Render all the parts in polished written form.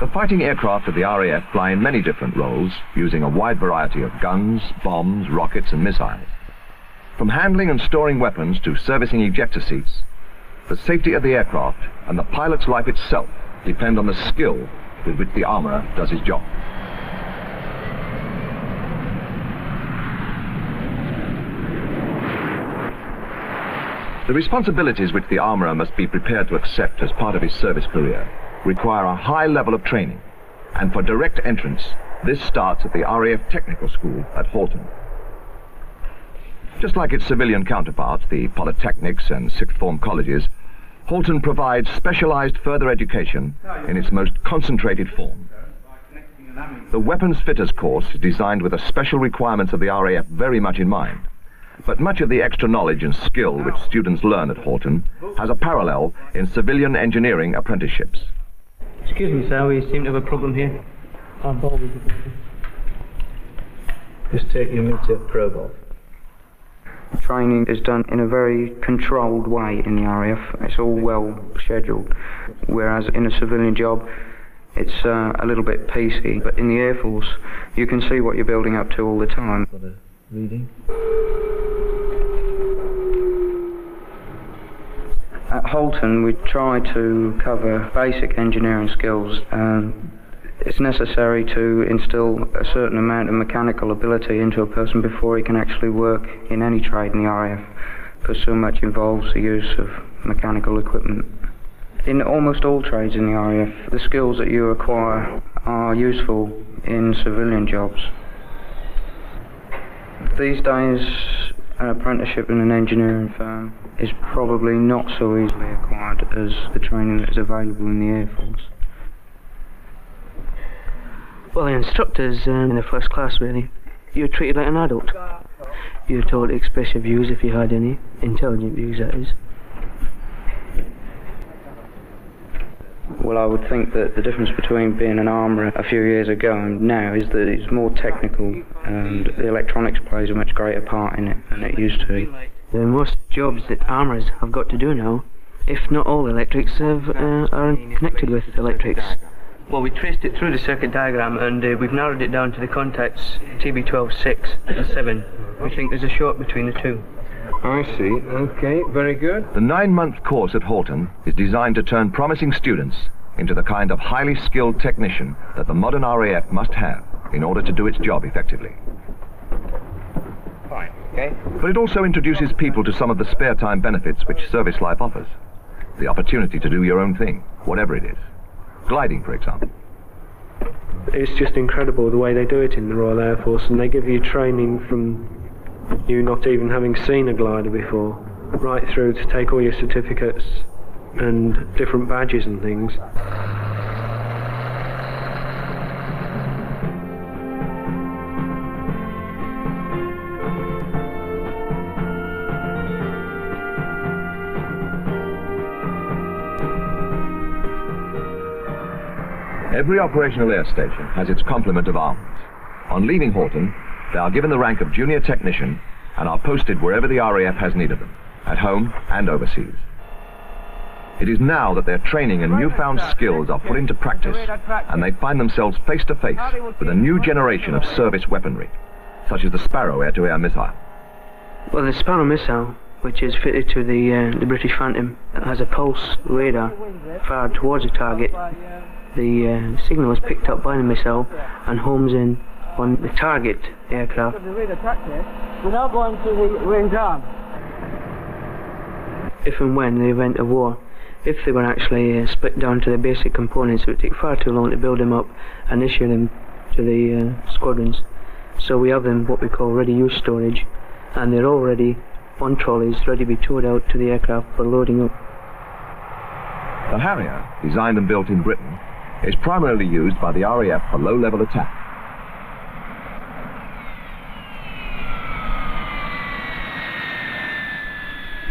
The fighting aircraft of the RAF fly in many different roles, using a wide variety of guns, bombs, rockets and missiles. From handling and storing weapons to servicing ejector seats, the safety of the aircraft and the pilot's life itself depend on the skill with which the armourer does his job. The responsibilities which the armourer must be prepared to accept as part of his service career require a high level of training, and for direct entrance, this starts at the RAF Technical School at Halton. Just like its civilian counterparts, the polytechnics and sixth form colleges, Halton provides specialised further education in its most concentrated form. The weapons fitters course is designed with the special requirements of the RAF very much in mind. But much of the extra knowledge and skill which students learn at Halton has a parallel in civilian engineering apprenticeships. Excuse me, sir, we seem to have a problem here. Just take your meter probe off. Training is done in a very controlled way in the RAF. It's all well scheduled, whereas in a civilian job it's a little bit piecey. But in the Air Force you can see what you're building up to all the time. Got a reading? At Halton we try to cover basic engineering skills. It's necessary to instill a certain amount of mechanical ability into a person before he can actually work in any trade in the RAF, because so much involves the use of mechanical equipment. In almost all trades in the RAF, the skills that you acquire are useful in civilian jobs. These days, an apprenticeship in an engineering firm is probably not so easily acquired as the training that is available in the Air Force. Well, the instructors in the first class, really. You were treated like an adult. You were told to express your views if you had any, intelligent views, that is. Well, I would think that the difference between being an armourer a few years ago and now is that it's more technical, and the electronics plays a much greater part in it than it used to be. The most jobs that armourers have got to do now, if not all electrics, are connected with electrics. Well, we traced it through the circuit diagram and we've narrowed it down to the contacts TB12, 6 and 7. We think there's a short between the two. I see. Okay, very good. The 9-month course at Halton is designed to turn promising students into the kind of highly skilled technician that the modern RAF must have in order to do its job effectively. Fine, okay. But it also introduces people to some of the spare time benefits which service life offers. The opportunity to do your own thing, whatever it is. Gliding, for example. It's just incredible the way they do it in the Royal Air Force, and they give you training from you not even having seen a glider before, right through to take all your certificates and different badges and things. Every operational air station has its complement of arms. On leaving Halton, they are given the rank of junior technician and are posted wherever the RAF has need of them, at home and overseas. It is now that their training and newfound skills are put into practice, and they find themselves face to face with a new generation of service weaponry, such as the Sparrow air-to-air missile. Well, the Sparrow missile, which is fitted to the British Phantom, has a pulse radar fired towards the target. The signal is picked up by the missile and homes in on the target aircraft. We're now going to the range arm. If and when, in the event of war, if they were actually split down to the basic components, it would take far too long to build them up and issue them to the squadrons. So we have them what we call ready-use storage, and they're all ready on trolleys, ready to be towed out to the aircraft for loading up. The Harrier, designed and built in Britain, is primarily used by the RAF for low-level attack.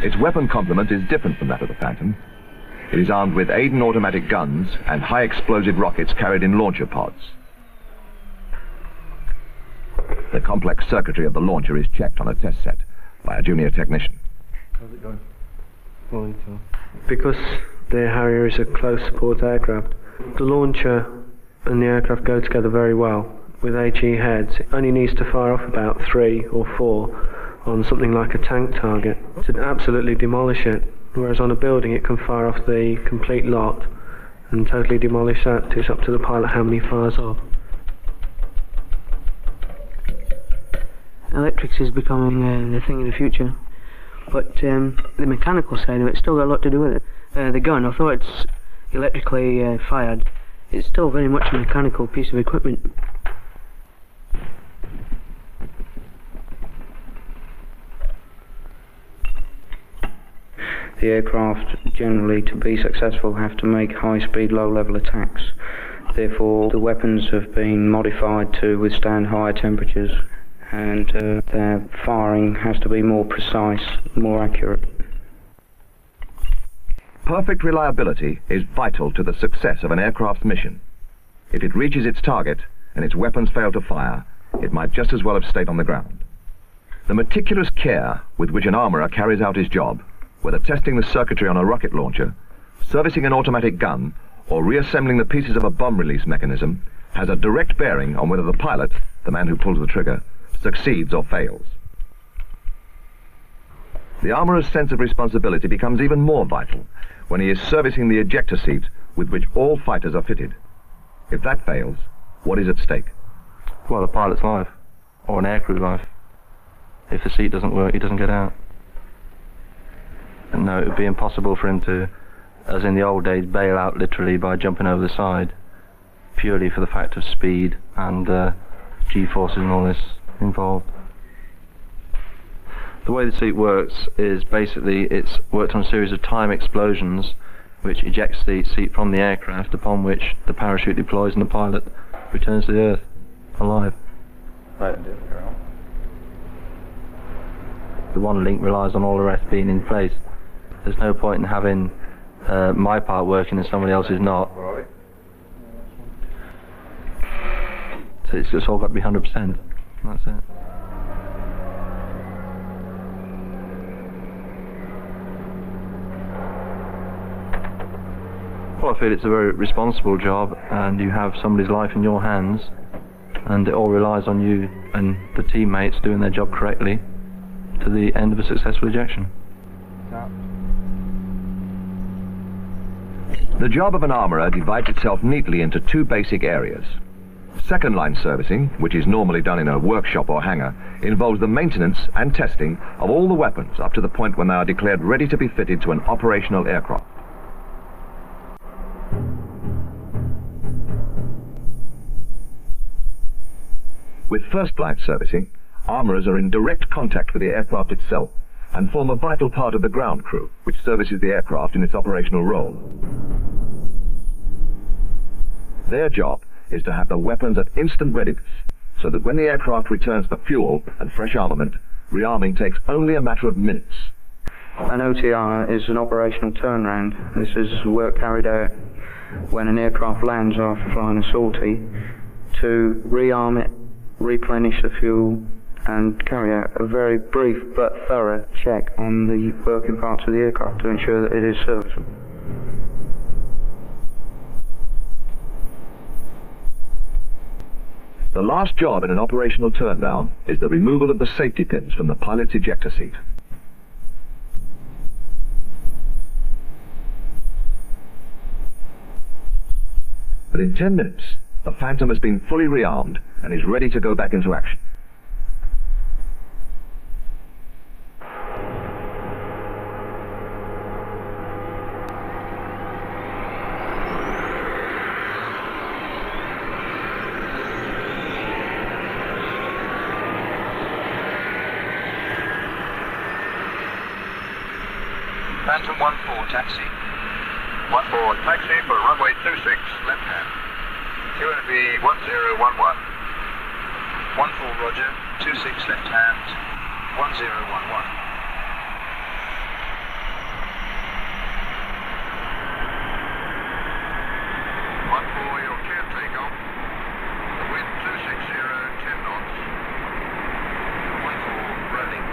Its weapon complement is different from that of the Phantom. It is armed with Aiden automatic guns and high-explosive rockets carried in launcher pods. The complex circuitry of the launcher is checked on a test set by a junior technician. How's it going? Because the Harrier is a close support aircraft, the launcher and the aircraft go together very well. With HE heads, it only needs to fire off about 3 or 4 on something like a tank target to absolutely demolish it, whereas on a building it can fire off the complete lot and totally demolish that. It's up to the pilot how many fires off. Electrics is becoming the thing of the future, but the mechanical side of it's still got a lot to do with it. The gun, although it's electrically fired, it's still very much a mechanical piece of equipment. The aircraft generally, to be successful, have to make high-speed, low-level attacks. Therefore, the weapons have been modified to withstand higher temperatures, and their firing has to be more precise, more accurate. Perfect reliability is vital to the success of an aircraft's mission. If it reaches its target and its weapons fail to fire, it might just as well have stayed on the ground. The meticulous care with which an armourer carries out his job, whether testing the circuitry on a rocket launcher, servicing an automatic gun, or reassembling the pieces of a bomb release mechanism, has a direct bearing on whether the pilot, the man who pulls the trigger, succeeds or fails. The armourer's sense of responsibility becomes even more vital when he is servicing the ejector seat with which all fighters are fitted. If that fails, what is at stake? Well, the pilot's life, or an aircrew life. If the seat doesn't work, he doesn't get out. And no, it would be impossible for him to, as in the old days, bail out literally by jumping over the side, purely for the fact of speed and G-forces and all this involved. The way the seat works is basically it's worked on a series of time explosions which ejects the seat from the aircraft, upon which the parachute deploys and the pilot returns to the earth alive. The one link relies on all the rest being in place. There's no point in having my part working and somebody else's not. So it's just all got to be 100%. That's it. Well, I feel it's a very responsible job, and you have somebody's life in your hands, and it all relies on you and the teammates doing their job correctly to the end of a successful ejection. The job of an armourer divides itself neatly into 2 basic areas. Second line servicing, which is normally done in a workshop or hangar, involves the maintenance and testing of all the weapons up to the point when they are declared ready to be fitted to an operational aircraft. With first line servicing, armourers are in direct contact with the aircraft itself and form a vital part of the ground crew, which services the aircraft in its operational role. Their job is to have the weapons at instant readiness, so that when the aircraft returns for fuel and fresh armament, rearming takes only a matter of minutes. An OTR is an operational turnaround. This is work carried out when an aircraft lands after flying a sortie to rearm it, replenish the fuel, and carry out a very brief but thorough check on the working parts of the aircraft to ensure that it is serviceable. The last job in an operational turndown is the removal of the safety pins from the pilot's ejector seat. But in 10 minutes, the Phantom has been fully rearmed and is ready to go back into action. Phantom 1-4, taxi. 1-4, taxi for runway 26, left hand. Going to be 1011. 1-4, roger, 26 left hand, 1011. 1-4, you're clear takeoff. Wind 260, 10 knots. 1-4, rolling.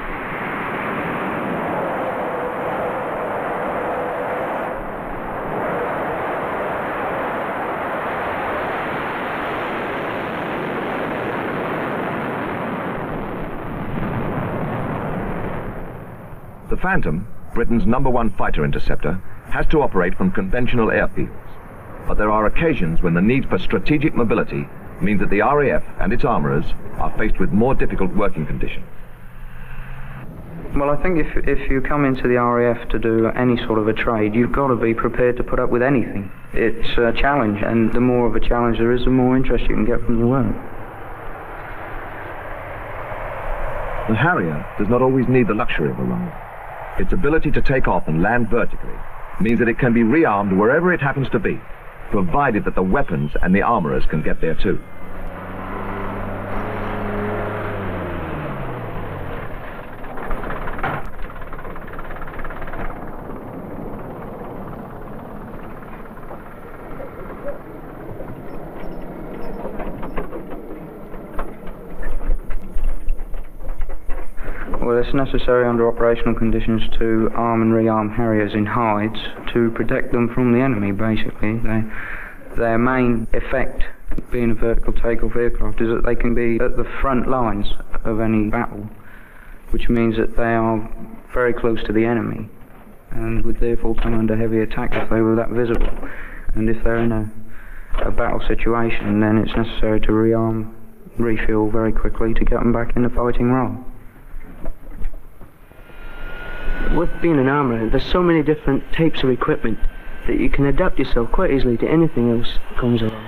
Phantom, Britain's #1 fighter interceptor, has to operate from conventional airfields. But there are occasions when the need for strategic mobility means that the RAF and its armourers are faced with more difficult working conditions. Well, I think if you come into the RAF to do any sort of a trade, you've got to be prepared to put up with anything. It's a challenge, and the more of a challenge there is, the more interest you can get from the work. The Harrier does not always need the luxury of a runway. Its ability to take off and land vertically means that it can be rearmed wherever it happens to be, provided that the weapons and the armourers can get there too. Well, it's necessary under operational conditions to arm and rearm Harriers in hides to protect them from the enemy, basically. Their main effect, being a vertical takeoff aircraft, is that they can be at the front lines of any battle, which means that they are very close to the enemy and would therefore come under heavy attack if they were that visible. And if they're in a battle situation, then it's necessary to rearm, refuel very quickly to get them back in the fighting role. With being an armourer, there's so many different types of equipment that you can adapt yourself quite easily to anything else that comes along.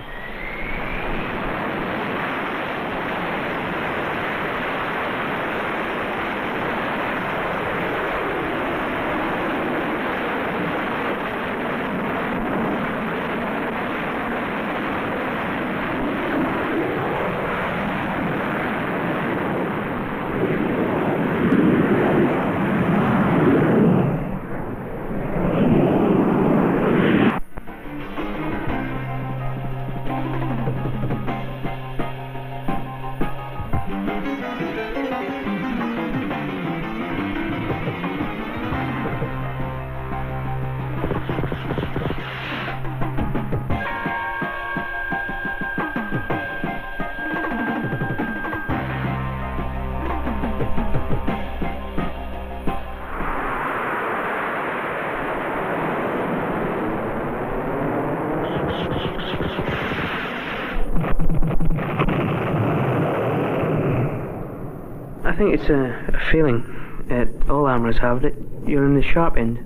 I think it's a feeling that all armourers have, that you're in the sharp end